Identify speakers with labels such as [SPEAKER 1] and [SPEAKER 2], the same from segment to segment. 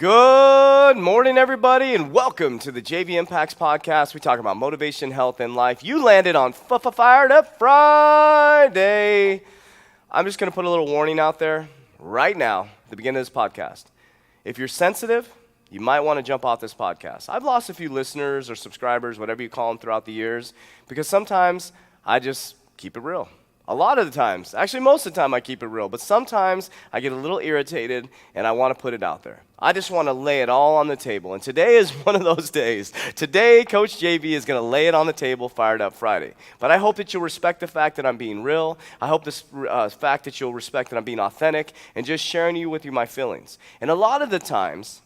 [SPEAKER 1] Good morning, everybody, and welcome to the JV Impacts Podcast. We talk about motivation, health, and life. You landed on Fired Up Friday. I'm just going to put a little warning out there right now at the beginning of this podcast. If you're sensitive, you might want to jump off this podcast. I've lost a few listeners or subscribers, whatever you call them, throughout the years, because sometimes I just keep it real. A lot of the times, actually most of the time I keep it real, but sometimes I get a little irritated and I want to put it out there. I just want to lay it all on the table, and today is one of those days. Today, Coach JV is going to lay it on the table, Fired Up Friday. But I hope that you'll respect the fact that I'm being real. I hope this fact that you'll respect that I'm being authentic and just sharing with you my feelings. And a lot of the times,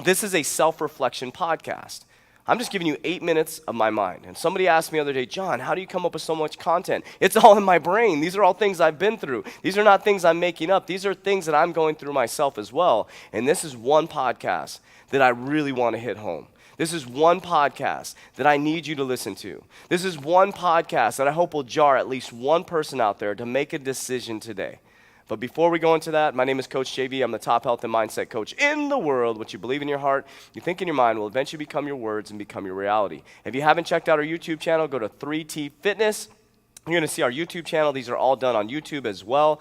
[SPEAKER 1] this is a self-reflection podcast. I'm just giving you 8 minutes of my mind. And somebody asked me the other day, John, how do you come up with so much content? It's all in my brain. These are all things I've been through. These are not things I'm making up. These are things that I'm going through myself as well. And this is one podcast that I really want to hit home. This is one podcast that I need you to listen to. This is one podcast that I hope will jar at least one person out there to make a decision today. But before we go into that, my name is Coach JV. I'm the top health and mindset coach in the world. What you believe in your heart, you think in your mind will eventually become your words and become your reality. If you haven't checked out our YouTube channel, go to 3T Fitness. You're going to see our YouTube channel. These are all done on YouTube as well.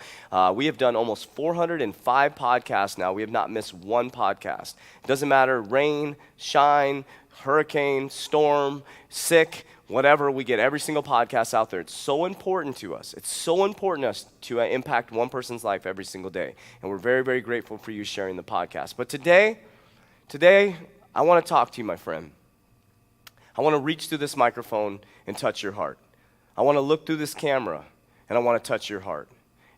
[SPEAKER 1] We have done almost 405 podcasts now. We have not missed one podcast. It doesn't matter, rain, shine, hurricane, storm, sick, whatever, we get every single podcast out there. It's so important to us. It's so important to us to impact one person's life every single day. And we're very, very grateful for you sharing the podcast. But today, I want to talk to you, my friend. I want to reach through this microphone and touch your heart. I want to look through this camera and I want to touch your heart.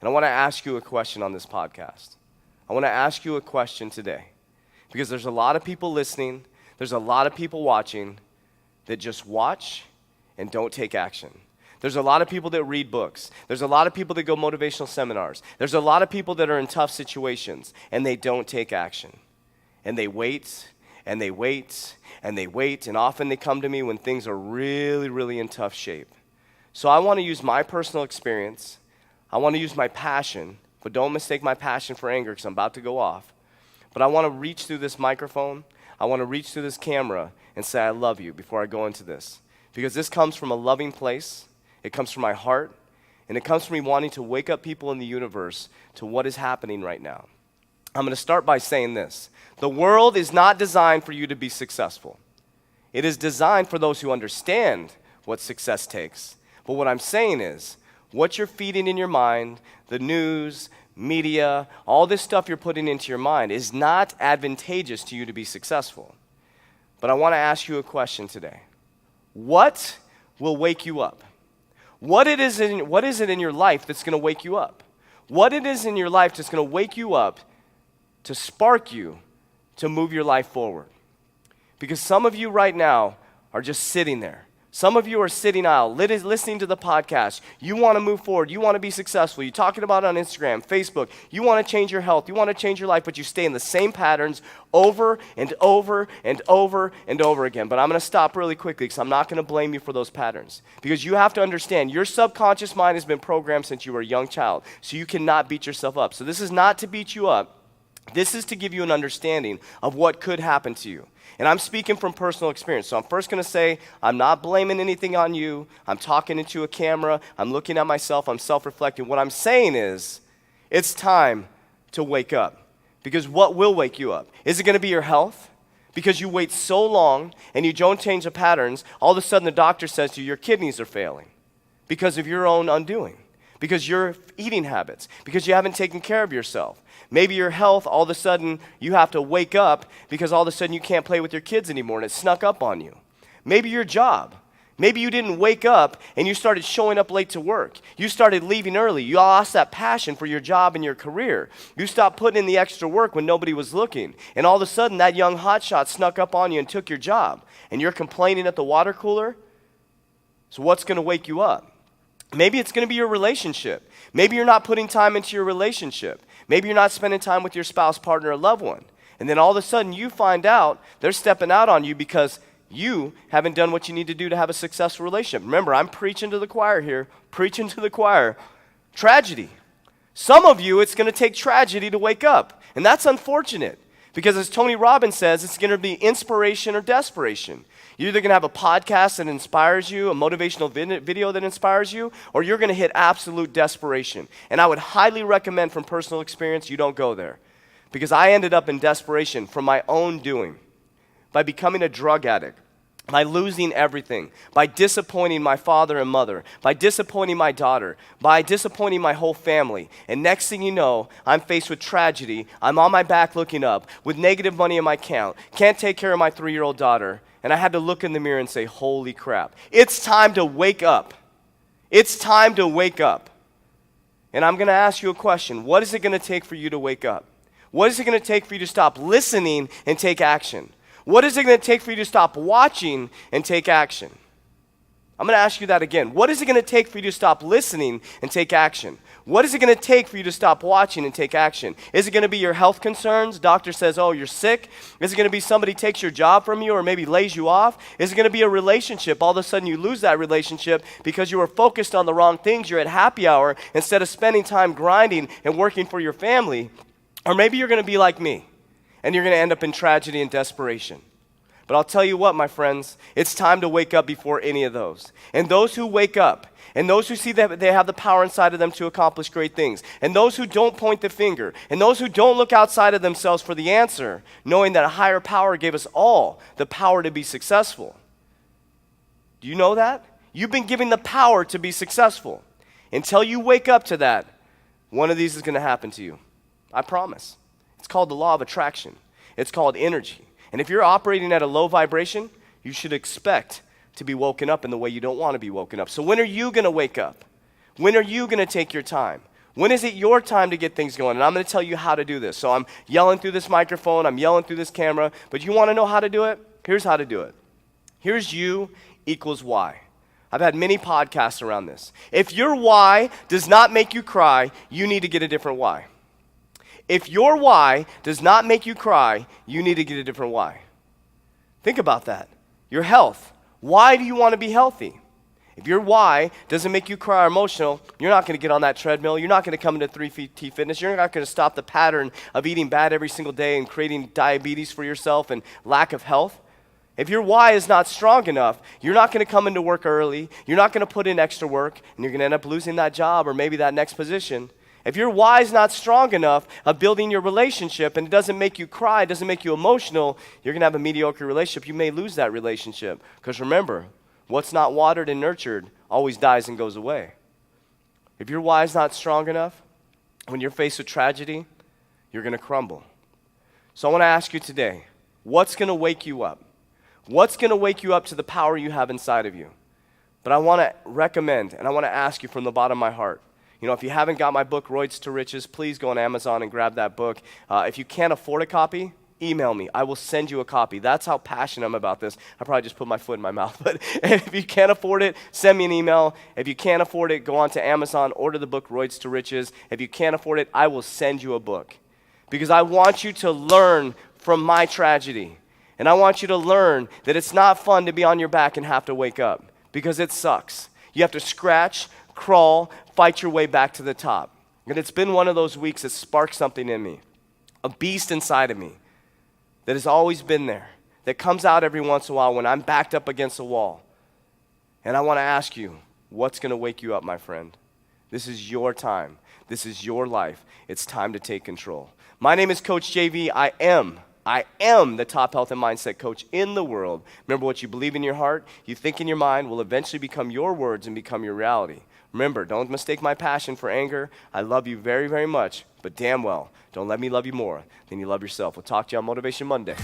[SPEAKER 1] And I want to ask you a question on this podcast. I want to ask you a question today because there's a lot of people listening. There's a lot of people watching that just watch and don't take action. There's a lot of people that read books. There's a lot of people that go motivational seminars. There's a lot of people that are in tough situations and they don't take action. And they wait and they wait and they wait, and often they come to me when things are really, really in tough shape. So I want to use my personal experience. I want to use my passion, but don't mistake my passion for anger because I'm about to go off. But I want to reach through this microphone. I want to reach through this camera and say I love you before I go into this. Because this comes from a loving place, it comes from my heart, and it comes from me wanting to wake up people in the universe to what is happening right now. I'm going to start by saying this. The world is not designed for you to be successful. It is designed for those who understand what success takes. But what I'm saying is, what you're feeding in your mind, the news, media, all this stuff you're putting into your mind is not advantageous to you to be successful. But I want to ask you a question today. What will wake you up? What is it in your life that's going to wake you up? What it is in your life that's going to wake you up to spark you to move your life forward? Because some of you right now are just sitting there. Some of you are sitting out, listening to the podcast. You want to move forward. You want to be successful. You're talking about it on Instagram, Facebook. You want to change your health. You want to change your life, but you stay in the same patterns over and over and over and over again. But I'm going to stop really quickly because I'm not going to blame you for those patterns. Because you have to understand, your subconscious mind has been programmed since you were a young child. So you cannot beat yourself up. So this is not to beat you up. This is to give you an understanding of what could happen to you. And I'm speaking from personal experience. So I'm first going to say, I'm not blaming anything on you. I'm talking into a camera. I'm looking at myself. I'm self-reflecting. What I'm saying is, it's time to wake up. Because what will wake you up? Is it going to be your health? Because you wait so long and you don't change the patterns, all of a sudden the doctor says to you, your kidneys are failing because of your own undoing. Because your eating habits, because you haven't taken care of yourself. Maybe your health, all of a sudden, you have to wake up because all of a sudden you can't play with your kids anymore and it snuck up on you. Maybe your job. Maybe you didn't wake up and you started showing up late to work. You started leaving early. You lost that passion for your job and your career. You stopped putting in the extra work when nobody was looking. And all of a sudden, that young hotshot snuck up on you and took your job. And you're complaining at the water cooler? So what's going to wake you up? Maybe it's going to be your relationship. Maybe you're not putting time into your relationship. Maybe you're not spending time with your spouse, partner, or loved one. And then all of a sudden you find out they're stepping out on you because you haven't done what you need to do to have a successful relationship. Remember, I'm preaching to the choir here, preaching to the choir. Tragedy. Some of you, it's going to take tragedy to wake up. And that's unfortunate Because as Tony Robbins says, it's going to be inspiration or desperation. You're either going to have a podcast that inspires you, a motivational video that inspires you, or you're going to hit absolute desperation. And I would highly recommend from personal experience you don't go there. Because I ended up in desperation from my own doing, by becoming a drug addict, by losing everything, by disappointing my father and mother, by disappointing my daughter, by disappointing my whole family. And next thing you know, I'm faced with tragedy. I'm on my back looking up with negative money in my account, can't take care of my 3-year-old daughter, and I had to look in the mirror and say, holy crap. It's time to wake up. It's time to wake up. And I'm going to ask you a question. What is it going to take for you to wake up? What is it going to take for you to stop listening and take action? What is it going to take for you to stop watching and take action? I'm going to ask you that again. What is it going to take for you to stop listening and take action? What is it going to take for you to stop watching and take action? Is it going to be your health concerns? Doctor says, oh, you're sick. Is it going to be somebody takes your job from you or maybe lays you off? Is it going to be a relationship? All of a sudden you lose that relationship because you were focused on the wrong things. You're at happy hour instead of spending time grinding and working for your family. Or maybe you're going to be like me, and you're going to end up in tragedy and desperation. But I'll tell you what, my friends, it's time to wake up before any of those. And those who wake up, and those who see that they have the power inside of them to accomplish great things, and those who don't point the finger, and those who don't look outside of themselves for the answer, knowing that a higher power gave us all the power to be successful. Do you know that? You've been given the power to be successful. Until you wake up to that, one of these is going to happen to you. I promise. It's called the law of attraction. It's called energy. And if you're operating at a low vibration, you should expect to be woken up in the way you don't want to be woken up. So when are you going to wake up? When are you going to take your time? When is it your time to get things going? And I'm going to tell you how to do this. So I'm yelling through this microphone, I'm yelling through this camera, but you want to know how to do it? Here's how to do it. Here's you equals Y. I've had many podcasts around this. If your why does not make you cry, you need to get a different why. If your why does not make you cry, you need to get a different why. Think about that. Your health. Why do you want to be healthy? If your why doesn't make you cry or emotional, you're not going to get on that treadmill. You're not going to come into 3T Fitness. You're not going to stop the pattern of eating bad every single day and creating diabetes for yourself and lack of health. If your why is not strong enough, you're not going to come into work early. You're not going to put in extra work, and you're going to end up losing that job or maybe that next position. If your why is not strong enough of building your relationship and it doesn't make you cry, doesn't make you emotional, you're going to have a mediocre relationship. You may lose that relationship. Because remember, what's not watered and nurtured always dies and goes away. If your why is not strong enough, when you're faced with tragedy, you're going to crumble. So I want to ask you today, what's going to wake you up? What's going to wake you up to the power you have inside of you? But I want to recommend and I want to ask you from the bottom of my heart, you know, if you haven't got my book, Roids to Riches, please go on Amazon and grab that book. If you can't afford a copy, email me. I will send you a copy. That's how passionate I'm about this. I probably just put my foot in my mouth. But if you can't afford it, send me an email. If you can't afford it, go on to Amazon, order the book, Roids to Riches. If you can't afford it, I will send you a book. Because I want you to learn from my tragedy. And I want you to learn that it's not fun to be on your back and have to wake up. Because it sucks. You have to scratch, crawl, fight your way back to the top. And it's been one of those weeks that sparked something in me. A beast inside of me that has always been there, that comes out every once in a while when I'm backed up against a wall. And I want to ask you, what's going to wake you up, my friend? This is your time. This is your life. It's time to take control. My name is Coach JV. I am the top health and mindset coach in the world. Remember, what you believe in your heart, you think in your mind, will eventually become your words and become your reality. Remember, don't mistake my passion for anger. I love you very, very much, but damn well, don't let me love you more than you love yourself. We'll talk to you on Motivation Monday.